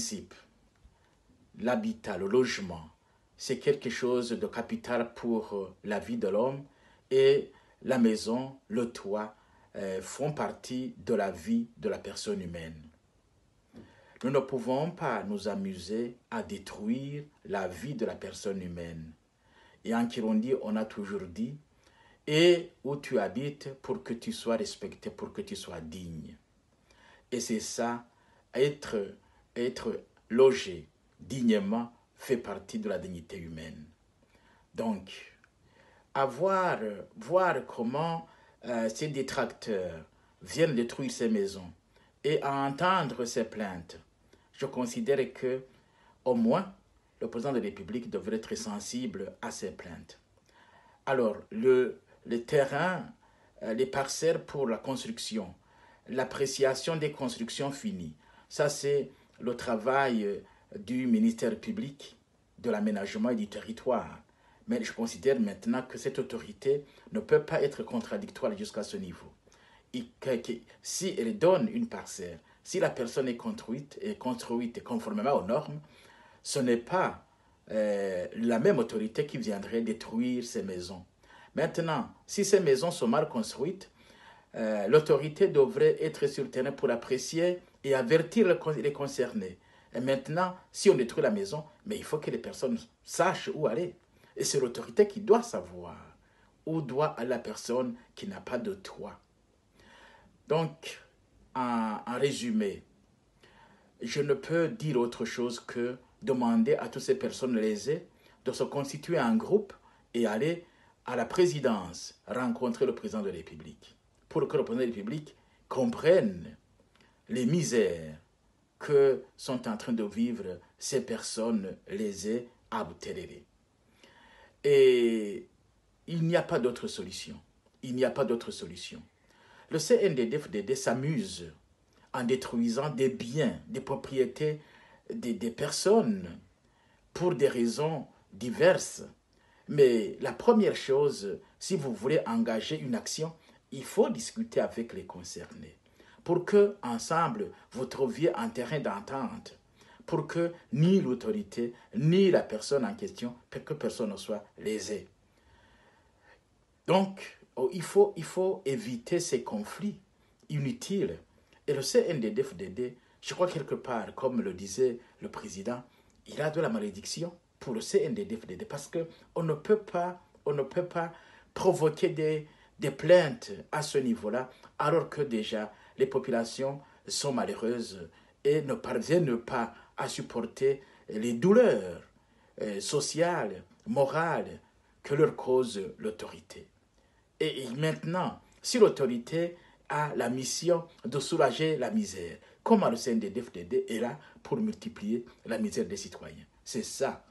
principe, l'habitat, le logement, c'est quelque chose de capital pour la vie de l'homme et la maison, le toit font partie de la vie de la personne humaine. Nous ne pouvons pas nous amuser à détruire la vie de la personne humaine. Et en Kirundi, on a toujours dit « et où tu habites pour que tu sois respecté, pour que tu sois digne ». Et c'est ça, être logé dignement fait partie de la dignité humaine. Donc, voir comment ces détracteurs viennent détruire ces maisons et à entendre ces plaintes, je considère que, au moins, le président de la République devrait être sensible à ces plaintes. Alors, le terrain, les parcelles pour la construction, l'appréciation des constructions finies, ça c'est le travail du ministère public de l'aménagement et du territoire. Mais je considère maintenant que cette autorité ne peut pas être contradictoire jusqu'à ce niveau. Si elle donne une parcelle, si la personne est construite conformément aux normes, ce n'est pas la même autorité qui viendrait détruire ces maisons. Maintenant, si ces maisons sont mal construites, l'autorité devrait être sur le terrain pour apprécier et avertir les concernés. Et maintenant, si on détruit la maison, mais il faut que les personnes sachent où aller. Et c'est l'autorité qui doit savoir où doit aller la personne qui n'a pas de toit. Donc, en résumé, je ne peux dire autre chose que demander à toutes ces personnes lésées de se constituer en groupe et aller à la présidence rencontrer le président de la République pour que le président de la République comprenne les misères que sont en train de vivre ces personnes lésées à Buterere. Et il n'y a pas d'autre solution. Il n'y a pas d'autre solution. Le CNDD-FDD s'amuse en détruisant des biens, des propriétés des personnes pour des raisons diverses. Mais la première chose, si vous voulez engager une action, il faut discuter avec les concernés pour que, ensemble, vous trouviez un terrain d'entente, pour que ni l'autorité, ni la personne en question, que personne ne soit lésée. Donc, il faut éviter ces conflits inutiles. Et le CNDD-FDD, je crois quelque part, comme le disait le président, il a de la malédiction pour le CNDD-FDD parce qu'on ne peut pas provoquer des plaintes à ce niveau-là, alors que déjà les populations sont malheureuses et ne parviennent pas à supporter les douleurs sociales, morales que leur cause l'autorité. Et maintenant, si l'autorité a la mission de soulager la misère, comment le CNDD-FDD est là pour multiplier la misère des citoyens? C'est ça,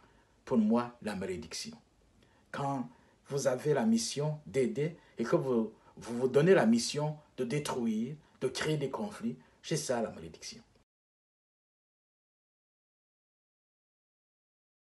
pour moi, la malédiction. Quand vous avez la mission d'aider et que vous donnez la mission de détruire, de créer des conflits, c'est ça la malédiction.